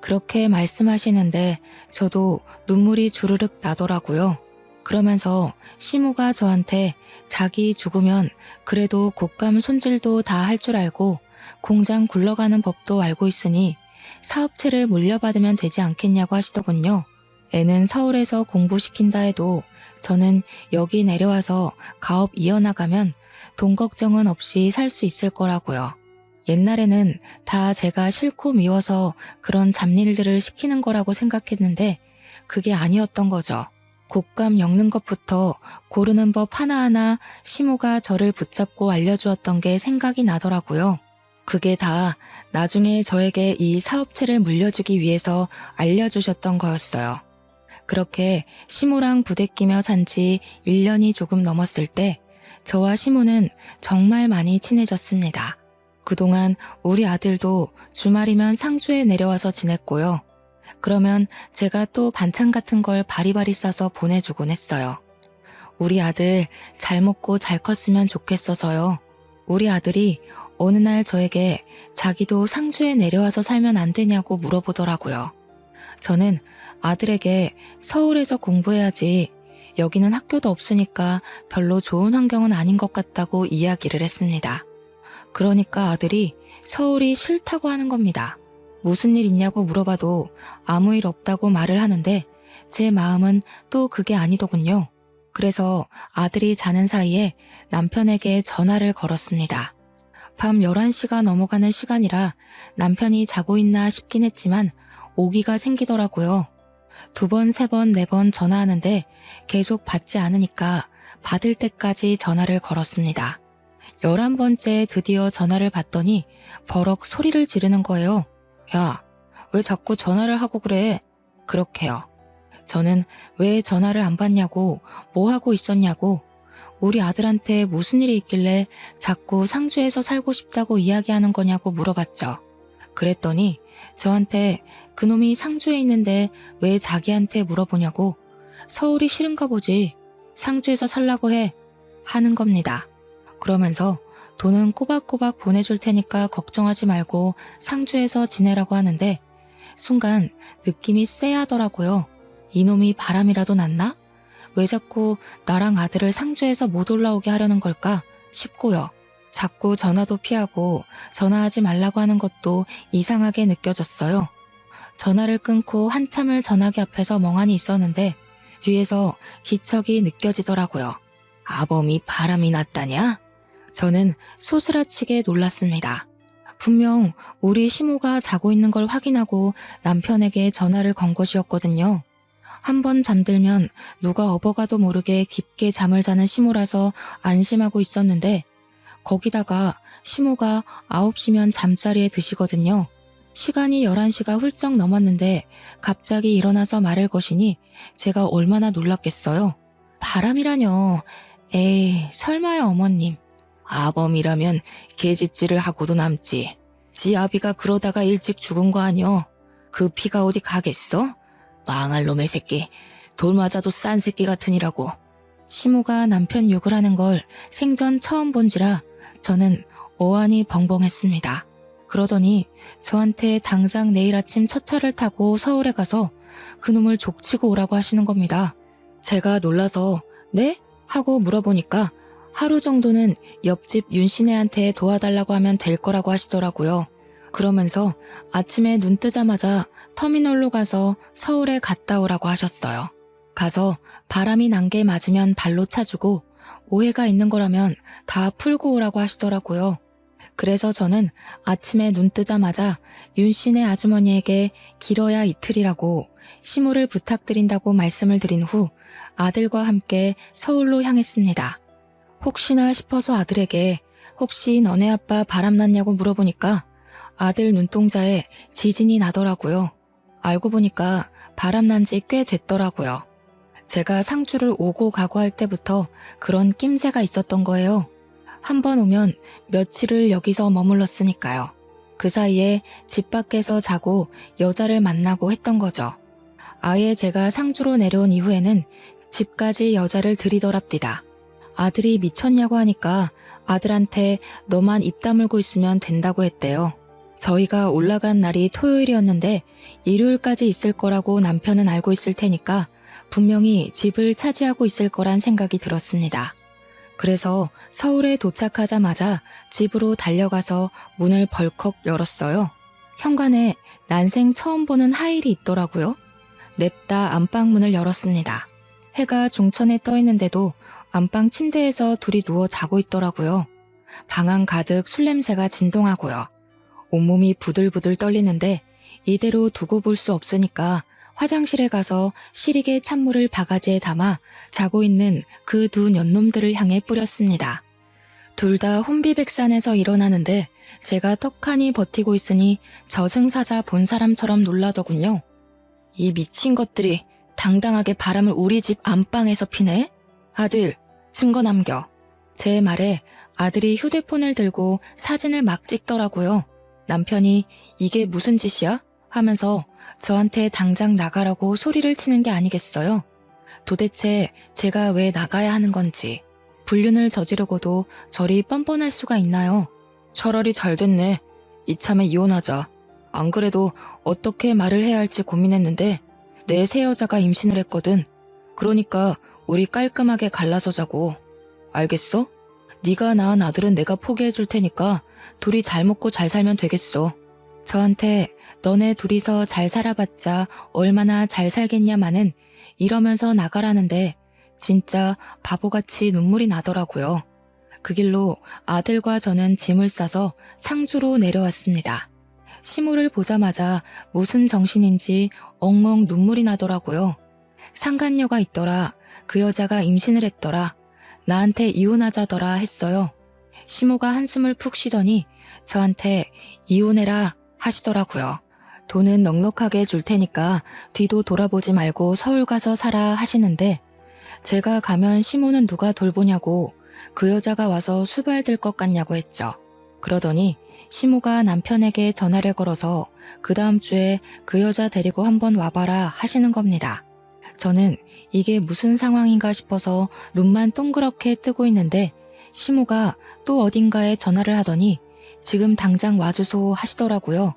A: 그렇게 말씀하시는데 저도 눈물이 주르륵 나더라고요. 그러면서 시모가 저한테 자기 죽으면 그래도 곶감 손질도 다 할 줄 알고 공장 굴러가는 법도 알고 있으니 사업체를 물려받으면 되지 않겠냐고 하시더군요. 애는 서울에서 공부시킨다 해도 저는 여기 내려와서 가업 이어나가면 돈 걱정은 없이 살 수 있을 거라고요. 옛날에는 다 제가 싫고 미워서 그런 잡일들을 시키는 거라고 생각했는데 그게 아니었던 거죠. 곶감 엮는 것부터 고르는 법 하나하나 시모가 저를 붙잡고 알려주었던 게 생각이 나더라고요. 그게 다 나중에 저에게 이 사업체를 물려주기 위해서 알려주셨던 거였어요. 그렇게 시모랑 부대끼며 산 지 1년이 조금 넘었을 때 저와 시모는 정말 많이 친해졌습니다. 그동안 우리 아들도 주말이면 상주에 내려와서 지냈고요. 그러면 제가 또 반찬 같은 걸 바리바리 싸서 보내주곤 했어요. 우리 아들 잘 먹고 잘 컸으면 좋겠어서요. 우리 아들이 어느 날 저에게 자기도 상주에 내려와서 살면 안 되냐고 물어보더라고요. 저는 아들에게 서울에서 공부해야지 여기는 학교도 없으니까 별로 좋은 환경은 아닌 것 같다고 이야기를 했습니다. 그러니까 아들이 서울이 싫다고 하는 겁니다. 무슨 일 있냐고 물어봐도 아무 일 없다고 말을 하는데 제 마음은 또 그게 아니더군요. 그래서 아들이 자는 사이에 남편에게 전화를 걸었습니다. 밤 11시가 넘어가는 시간이라 남편이 자고 있나 싶긴 했지만 오기가 생기더라고요. 2번, 3번, 4번 전화하는데 계속 받지 않으니까 받을 때까지 전화를 걸었습니다. 11번째 드디어 전화를 받더니 버럭 소리를 지르는 거예요. 야, 왜 자꾸 전화를 하고 그래? 그렇게요. 저는 왜 전화를 안 받냐고, 뭐 하고 있었냐고, 우리 아들한테 무슨 일이 있길래 자꾸 상주에서 살고 싶다고 이야기하는 거냐고 물어봤죠. 그랬더니 저한테 그놈이 상주에 있는데 왜 자기한테 물어보냐고, 서울이 싫은가 보지, 상주에서 살라고 해, 하는 겁니다. 그러면서 돈은 꼬박꼬박 보내줄 테니까 걱정하지 말고 상주에서 지내라고 하는데 순간 느낌이 쎄하더라고요. 이놈이 바람이라도 났나? 왜 자꾸 나랑 아들을 상주에서 못 올라오게 하려는 걸까 싶고요. 자꾸 전화도 피하고 전화하지 말라고 하는 것도 이상하게 느껴졌어요. 전화를 끊고 한참을 전화기 앞에서 멍하니 있었는데 뒤에서 기척이 느껴지더라고요. 아범이 바람이 났다냐? 저는 소스라치게 놀랐습니다. 분명 우리 시모가 자고 있는 걸 확인하고 남편에게 전화를 건 것이었거든요. 한번 잠들면 누가 업어가도 모르게 깊게 잠을 자는 시모라서 안심하고 있었는데 거기다가 시모가 9시면 잠자리에 드시거든요. 시간이 11시가 훌쩍 넘었는데 갑자기 일어나서 말을 거시니 제가 얼마나 놀랐겠어요. 바람이라뇨. 에이, 설마요 어머님. 아범이라면 계집질을 하고도 남지. 지 아비가 그러다가 일찍 죽은 거 아니여. 그 피가 어디 가겠어? 망할 놈의 새끼. 돌 맞아도 싼 새끼 같으니라고. 시모가 남편 욕을 하는 걸 생전 처음 본지라 저는 어안이 벙벙했습니다. 그러더니 저한테 당장 내일 아침 첫 차를 타고 서울에 가서 그놈을 족치고 오라고 하시는 겁니다. 제가 놀라서 네? 하고 물어보니까 하루 정도는 옆집 윤씨네한테 도와달라고 하면 될 거라고 하시더라고요. 그러면서 아침에 눈 뜨자마자 터미널로 가서 서울에 갔다 오라고 하셨어요. 가서 바람이 난 게 맞으면 발로 차주고 오해가 있는 거라면 다 풀고 오라고 하시더라고요. 그래서 저는 아침에 눈 뜨자마자 윤씨네 아주머니에게 길어야 이틀이라고 시무를 부탁드린다고 말씀을 드린 후 아들과 함께 서울로 향했습니다. 혹시나 싶어서 아들에게 혹시 너네 아빠 바람났냐고 물어보니까 아들 눈동자에 지진이 나더라고요. 알고 보니까 바람난 지 꽤 됐더라고요. 제가 상주를 오고 가고 할 때부터 그런 낌새가 있었던 거예요. 한 번 오면 며칠을 여기서 머물렀으니까요. 그 사이에 집 밖에서 자고 여자를 만나고 했던 거죠. 아예 제가 상주로 내려온 이후에는 집까지 여자를 들이더랍디다. 아들이 미쳤냐고 하니까 아들한테 너만 입 다물고 있으면 된다고 했대요. 저희가 올라간 날이 토요일이었는데 일요일까지 있을 거라고 남편은 알고 있을 테니까 분명히 집을 차지하고 있을 거란 생각이 들었습니다. 그래서 서울에 도착하자마자 집으로 달려가서 문을 벌컥 열었어요. 현관에 난생 처음 보는 하일이 있더라고요. 냅다 안방문을 열었습니다. 해가 중천에 떠 있는데도 안방 침대에서 둘이 누워 자고 있더라고요. 방안 가득 술 냄새가 진동하고요. 온몸이 부들부들 떨리는데 이대로 두고 볼 수 없으니까 화장실에 가서 시리게 찬물을 바가지에 담아 자고 있는 그 두 년놈들을 향해 뿌렸습니다. 둘 다 혼비백산에서 일어나는데 제가 떡하니 버티고 있으니 저승사자 본 사람처럼 놀라더군요. 이 미친 것들이 당당하게 바람을 우리 집 안방에서 피네? 아들, 증거 남겨. 제 말에 아들이 휴대폰을 들고 사진을 막 찍더라고요. 남편이 이게 무슨 짓이야? 하면서 저한테 당장 나가라고 소리를 치는 게 아니겠어요? 도대체 제가 왜 나가야 하는 건지, 불륜을 저지르고도 저리 뻔뻔할 수가 있나요? 차라리 잘 됐네. 이참에 이혼하자. 안 그래도 어떻게 말을 해야 할지 고민했는데 내 새 여자가 임신을 했거든. 그러니까 우리 깔끔하게 갈라서 자고. 알겠어? 네가 낳은 아들은 내가 포기해 줄 테니까 둘이 잘 먹고 잘 살면 되겠어. 저한테 너네 둘이서 잘 살아봤자 얼마나 잘 살겠냐마는 이러면서 나가라는데 진짜 바보같이 눈물이 나더라고요. 그 길로 아들과 저는 짐을 싸서 상주로 내려왔습니다. 시모를 보자마자 무슨 정신인지 엉엉 눈물이 나더라고요. 상간녀가 있더라. 그 여자가 임신을 했더라. 나한테 이혼하자더라 했어요. 시모가 한숨을 푹 쉬더니 저한테 이혼해라 하시더라고요. 돈은 넉넉하게 줄 테니까 뒤도 돌아보지 말고 서울 가서 살아 하시는데 제가 가면 시모는 누가 돌보냐고 그 여자가 와서 수발될 것 같냐고 했죠. 그러더니 시모가 남편에게 전화를 걸어서 그 다음 주에 그 여자 데리고 한번 와봐라 하시는 겁니다. 저는 이게 무슨 상황인가 싶어서 눈만 동그랗게 뜨고 있는데 시모가 또 어딘가에 전화를 하더니 지금 당장 와주소 하시더라고요.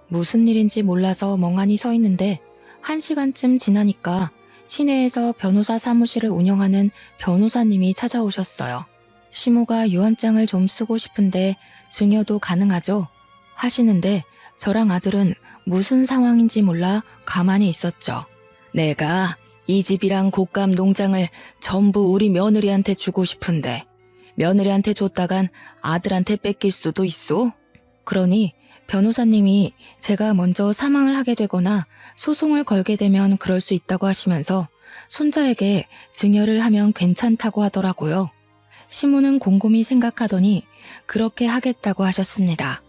A: 무슨 일인지 몰라서 멍하니 서 있는데 1시간쯤 지나니까 시내에서 변호사 사무실을 운영하는 변호사님이 찾아오셨어요. 시모가 유언장을 좀 쓰고 싶은데 증여도 가능하죠? 하시는데 저랑 아들은 무슨 상황인지 몰라 가만히 있었죠. 내가 이 집이랑 곡감 농장을 전부 우리 며느리한테 주고 싶은데 며느리한테 줬다간 아들한테 뺏길 수도 있어? 그러니 변호사님이 제가 먼저 사망을 하게 되거나 소송을 걸게 되면 그럴 수 있다고 하시면서 손자에게 증여를 하면 괜찮다고 하더라고요. 시모는 곰곰이 생각하더니 그렇게 하겠다고 하셨습니다.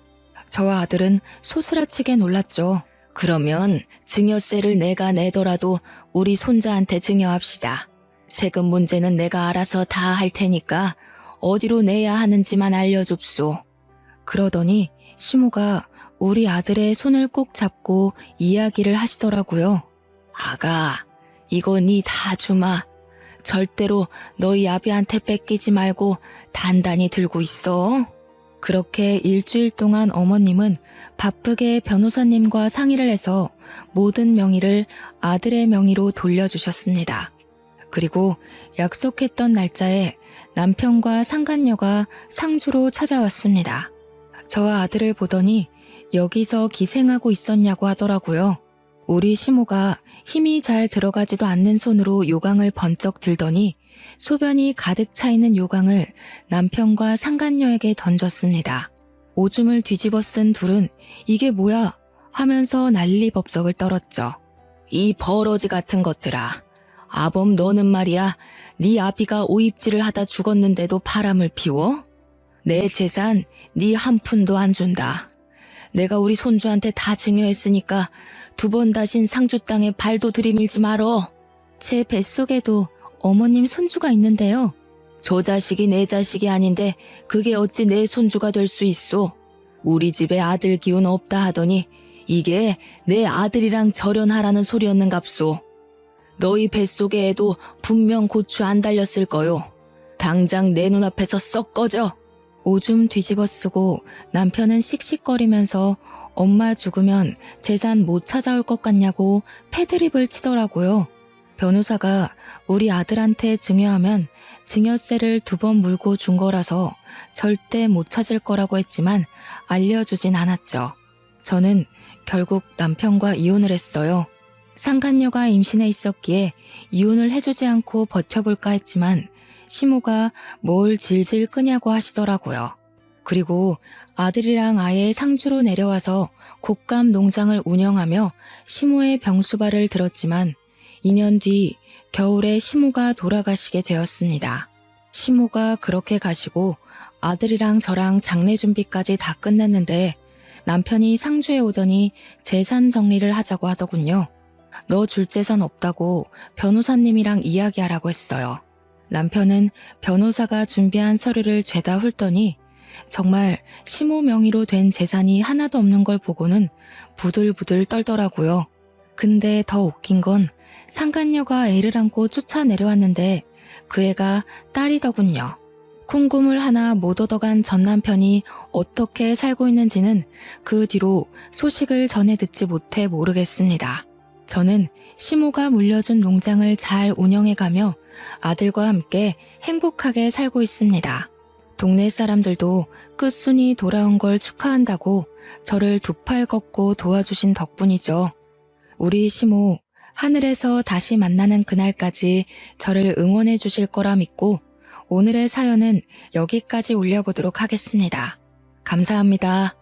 A: 저와 아들은 소스라치게 놀랐죠. 그러면 증여세를 내가 내더라도 우리 손자한테 증여합시다. 세금 문제는 내가 알아서 다 할 테니까 어디로 내야 하는지만 알려줍소. 그러더니 시모가 우리 아들의 손을 꼭 잡고 이야기를 하시더라고요. 아가, 이거 니 다 주마. 절대로 너희 아비한테 뺏기지 말고 단단히 들고 있어. 그렇게 일주일 동안 어머님은 바쁘게 변호사님과 상의를 해서 모든 명의를 아들의 명의로 돌려주셨습니다. 그리고 약속했던 날짜에 남편과 상간녀가 상주로 찾아왔습니다. 저와 아들을 보더니 여기서 기생하고 있었냐고 하더라고요. 우리 시모가 힘이 잘 들어가지도 않는 손으로 요강을 번쩍 들더니 소변이 가득 차 있는 요강을 남편과 상간녀에게 던졌습니다. 오줌을 뒤집어 쓴 둘은 이게 뭐야 하면서 난리법석을 떨었죠. 이 버러지 같은 것들아. 아범 너는 말이야 네 아비가 오입질을 하다 죽었는데도 바람을 피워? 내 재산 네 한 푼도 안 준다. 내가 우리 손주한테 다 증여했으니까 2번 다신 상주 땅에 발도 들이밀지 말어. 제 뱃속에도 어머님 손주가 있는데요. 저 자식이 내 자식이 아닌데 그게 어찌 내 손주가 될 수 있소. 우리 집에 아들 기운 없다 하더니 이게 내 아들이랑 절연하라는 소리였는갑소. 너희 뱃속에 애도 분명 고추 안 달렸을 거요. 당장 내 눈앞에서 썩 꺼져. 오줌 뒤집어 쓰고 남편은 씩씩거리면서 엄마 죽으면 재산 못 찾아올 것 같냐고 패드립을 치더라고요. 변호사가 우리 아들한테 증여하면 증여세를 2번 물고 준 거라서 절대 못 찾을 거라고 했지만 알려주진 않았죠. 저는 결국 남편과 이혼을 했어요. 상간녀가 임신해 있었기에 이혼을 해주지 않고 버텨볼까 했지만 시모가 뭘 질질 끄냐고 하시더라고요. 그리고 아들이랑 아예 상주로 내려와서 곶감 농장을 운영하며 시모의 병수발을 들었지만 2년 뒤 겨울에 시모가 돌아가시게 되었습니다. 시모가 그렇게 가시고 아들이랑 저랑 장례 준비까지 다 끝냈는데 남편이 상주에 오더니 재산 정리를 하자고 하더군요. 너 줄 재산 없다고 변호사님이랑 이야기하라고 했어요. 남편은 변호사가 준비한 서류를 죄다 훑더니 정말 시모 명의로 된 재산이 하나도 없는 걸 보고는 부들부들 떨더라고요. 근데 더 웃긴 건 상간녀가 애를 안고 쫓아 내려왔는데 그 애가 딸이더군요. 콩고물 하나 못 얻어간 전 남편이 어떻게 살고 있는지는 그 뒤로 소식을 전해 듣지 못해 모르겠습니다. 저는 시모가 물려준 농장을 잘 운영해가며 아들과 함께 행복하게 살고 있습니다. 동네 사람들도 끝순이 돌아온 걸 축하한다고 저를 2팔 걷고 도와주신 덕분이죠. 우리 시모 하늘에서 다시 만나는 그날까지 저를 응원해 주실 거라 믿고 오늘의 사연은 여기까지 올려보도록 하겠습니다. 감사합니다.